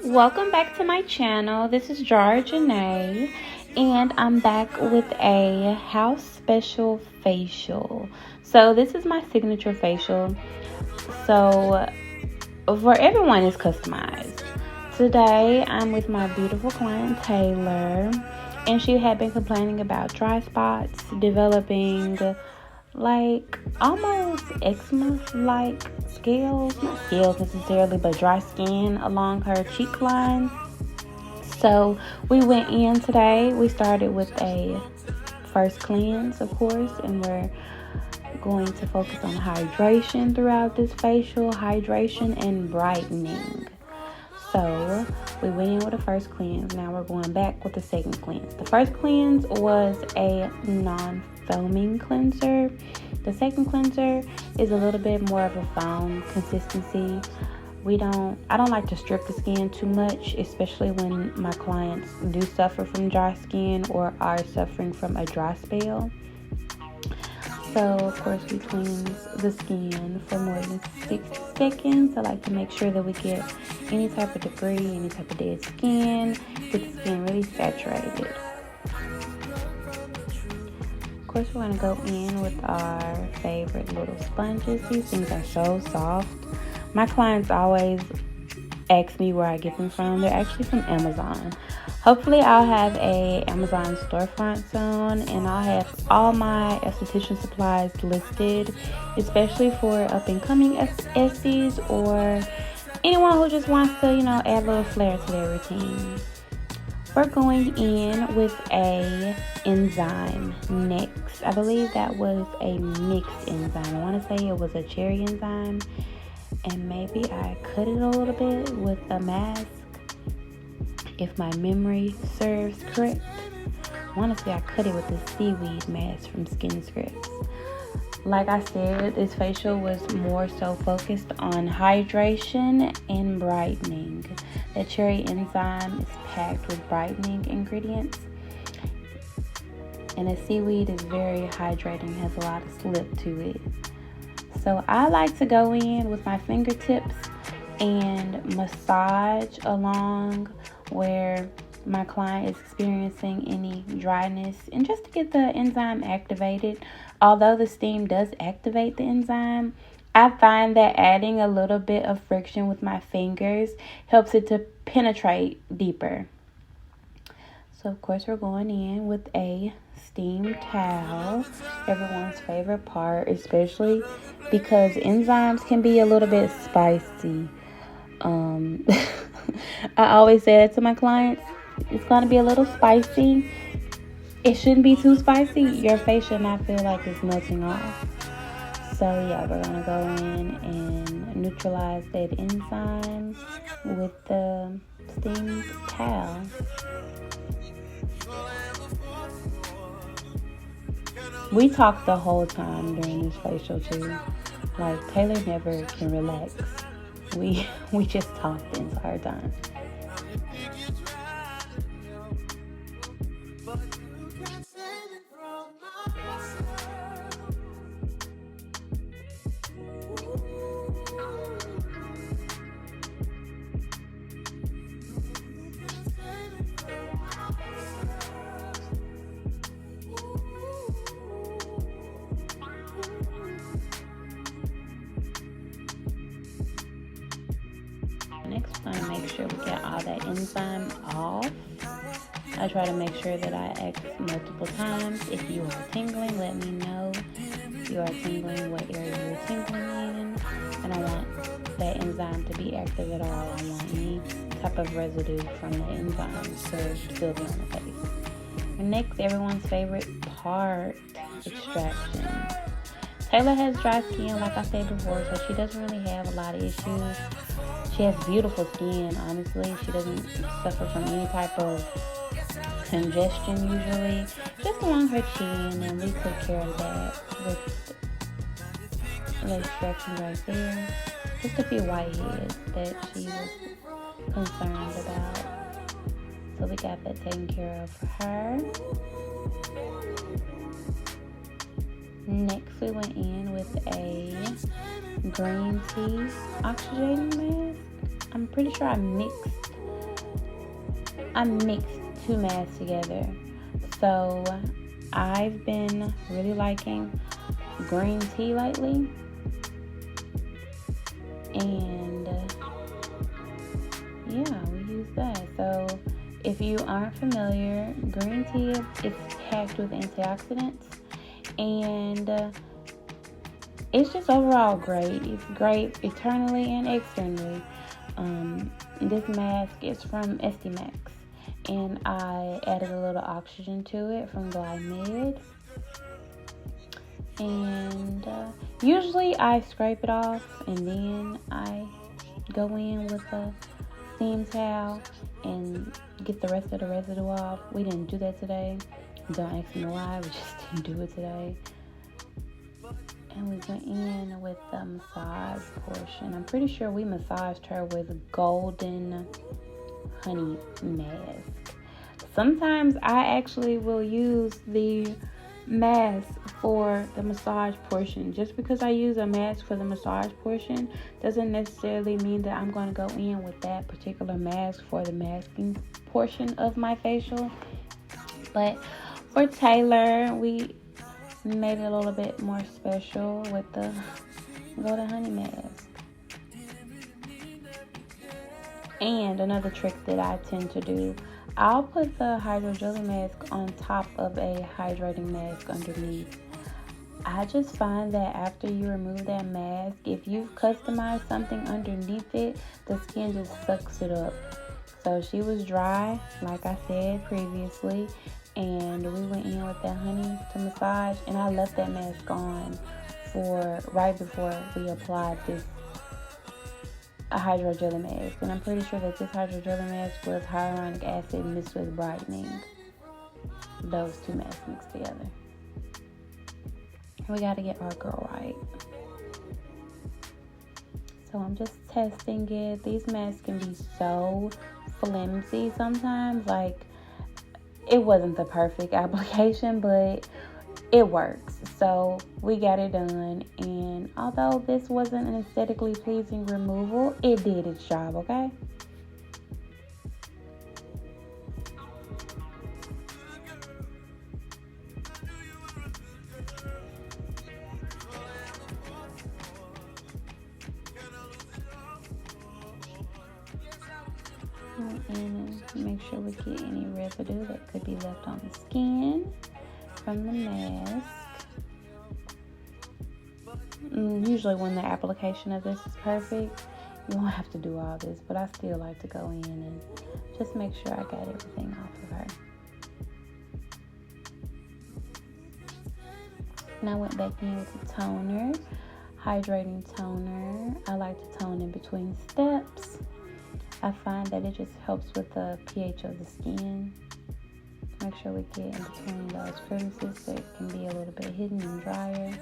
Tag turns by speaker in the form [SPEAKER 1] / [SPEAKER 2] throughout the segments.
[SPEAKER 1] Welcome back to my channel. This is JARA Jene, and I'm back with a house special facial. So this is my signature facial. So for everyone, it's customized. Today I'm with my beautiful client Taylor, and she had been complaining about dry spots, developing like almost eczema like scales, not scales necessarily, but dry skin along her cheek line. So we went in today. We started with a first cleanse, of course, and we're going to focus on hydration throughout this facial, hydration and brightening. So we went in with a first cleanse. Now we're going back with the second cleanse. The first cleanse was a non-foaming cleanser. The second cleanser is a little bit more of a foam consistency. I don't like to strip the skin too much, especially when my clients do suffer from dry skin or are suffering from a dry spell. So, of course, we cleanse the skin for more than 60 seconds. I like to make sure that we get any type of debris, any type of dead skin, get the skin really saturated. Of course, we're going to go in with our favorite little sponges. These things are so soft. My clients always ask me where I get them from. They're actually from Amazon. Hopefully I'll have a Amazon storefront soon, and I'll have all my esthetician supplies listed, especially for up and coming esties or anyone who just wants to, add a little flair to their routine. We're going in with a enzyme next. I believe that was a mixed enzyme. I want to say it was a cherry enzyme, and maybe I cut it a little bit with a mask, if my memory serves correct. I want to say I cut it with the seaweed mask from Skin Scripts. Like I said, this facial was more so focused on hydration and brightening. The cherry enzyme is packed with brightening ingredients, and the seaweed is very hydrating, has a lot of slip to it. So I like to go in with my fingertips and massage along where my client is experiencing any dryness, and just to get the enzyme activated. Although the steam does activate the enzyme, I find that adding a little bit of friction with my fingers helps it to penetrate deeper. So of course we're going in with a steam towel, everyone's favorite part, especially because enzymes can be a little bit spicy. I always say that to my clients. It's going to be a little spicy. It shouldn't be too spicy. Your face should not feel like it's melting off. So yeah, we're going to go in and neutralize that enzyme with the steam towel. We talk the whole time during this facial too. Like, Taylor never can relax. We just talk the entire time. Next, we're going to make sure we get all that enzyme off. I try to make sure that I ask multiple times. If you are tingling, let me know. If you are tingling, what area you're tingling in. I don't want that enzyme to be active at all. I want any type of residue from the enzyme to still be on the face. And next, everyone's favorite part, extraction. Taylor has dry skin, like I said before, so she doesn't really have a lot of issues. She has beautiful skin, honestly. She doesn't suffer from any type of congestion usually. Just along her chin, and we took care of that with the extraction right there. Just a few whiteheads that she was concerned about. So we got that taken care of for her. Next, we went in with a green tea oxygenating mask. I'm pretty sure I mixed I mixed two masks together. So I've been really liking green tea lately, and yeah, we use that. So if you aren't familiar, green tea is packed with antioxidants, and it's just overall great. It's great internally and externally. This mask is from Max, and I added a little oxygen to it from Glymed. And usually I scrape it off and then I go in with a steam towel and get the rest of the residue off. We didn't do that today. Don't ask me why, we just didn't do it today. And we went in with the massage portion. I'm pretty sure we massaged her with golden honey mask. Sometimes I actually will use the mask for the massage portion. Just because I use a mask for the massage portion doesn't necessarily mean that I'm going to go in with that particular mask for the masking portion of my facial. But for Taylor, we made it a little bit more special with the golden honey mask. And another trick that I tend to do, I'll put the hydro jelly mask on top of a hydrating mask underneath. I just find that after you remove that mask, if you've customized something underneath it, the skin just sucks it up. So she was dry, like I said previously, and we went in with that honey to massage, and I left that mask on for right before we applied this hydro jelly mask. And I'm pretty sure that this hydro jelly mask was hyaluronic acid mixed with brightening. Those two masks mixed together. We got to get our girl right. So I'm just testing it. These masks can be so flimsy sometimes. Like, it wasn't the perfect application, but it works. So we got it done. And although this wasn't an aesthetically pleasing removal, it did its job, okay? And make sure we get any residue that could be left on the skin from the mask. Usually when the application of this is perfect, you won't have to do all this, but I still like to go in and just make sure I got everything off of her. And I went back in with the toner, hydrating toner. I like to tone in between steps. I find that it just helps with the pH of the skin. Make sure we get in between those crevices so it can be a little bit hidden and drier.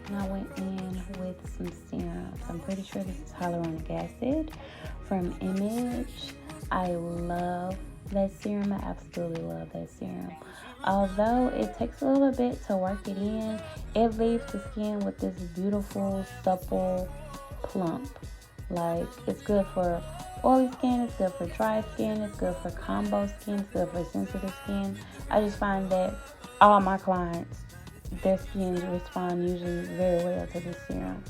[SPEAKER 1] And I went in with some serums. I'm pretty sure this is hyaluronic acid from Image. I love that serum. I absolutely love that serum. Although it takes a little bit to work it in, it leaves the skin with this beautiful, supple plump. Like, it's good for oily skin, it's good for dry skin, it's good for combo skin, it's good for sensitive skin. I just find that all my clients, their skins respond usually very well to this serum.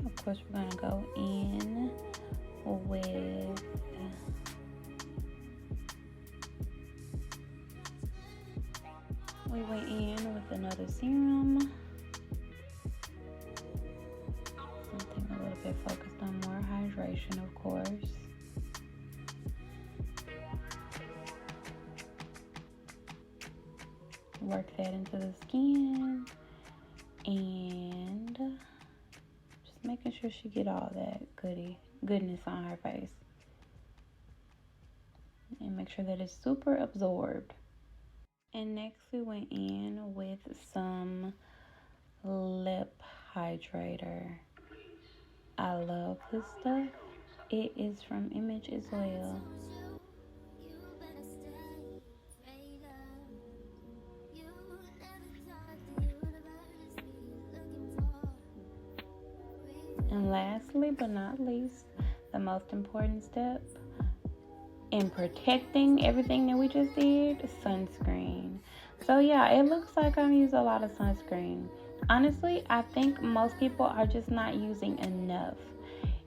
[SPEAKER 1] Of course, we're gonna go in with another serum. Something a little bit focused on more hydration, of course. Work that into the skin and just making sure she get all that goodness on her face. And make sure that it's super absorbed. And next we went in with some lip hydrator. I love this stuff. It is from Image as well. And lastly but not least, the most important step in protecting everything that we just did, sunscreen. So yeah, it looks like I'm using a lot of sunscreen. Honestly, I think most people are just not using enough.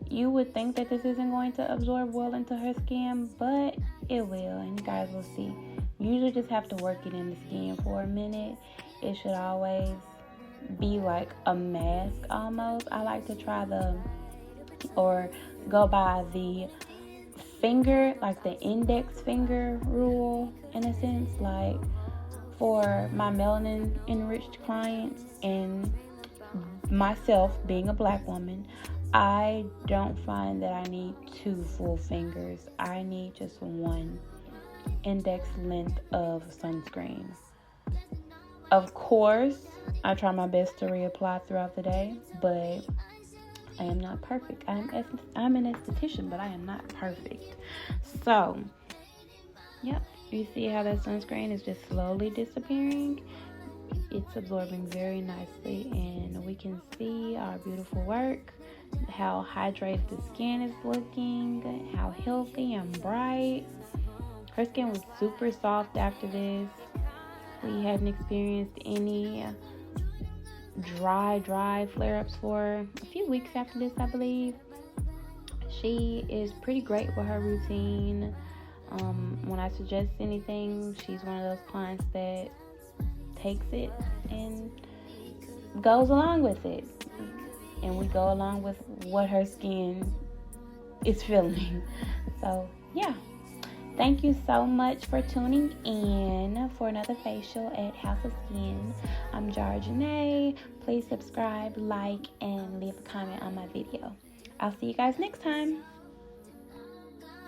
[SPEAKER 1] You would think that this isn't going to absorb well into her skin, but it will, and you guys will see. You usually just have to work it in the skin for a minute. It should always be like a mask almost. I like to try or go by the finger, like the index finger rule in a sense, like for my melanin enriched clients and myself being a black woman, I don't find that I need 2 full fingers. I need just 1 index length of sunscreen. Of course, I try my best to reapply throughout the day, but I am not perfect. I'm an esthetician, but I am not perfect. So, yep, you see how that sunscreen is just slowly disappearing? It's absorbing very nicely, and we can see our beautiful work, how hydrated the skin is looking, how healthy and bright. Her skin was super soft after this. We hadn't experienced any dry flare-ups for a few weeks after this, I believe. She is pretty great with her routine. When I suggest anything, she's one of those clients that takes it and goes along with it, and we go along with what her skin is feeling. So yeah, thank you so much for tuning in for another facial at House of Skin. I'm JARA JENE. Please subscribe, like, and leave a comment on my video. I'll see you guys next time.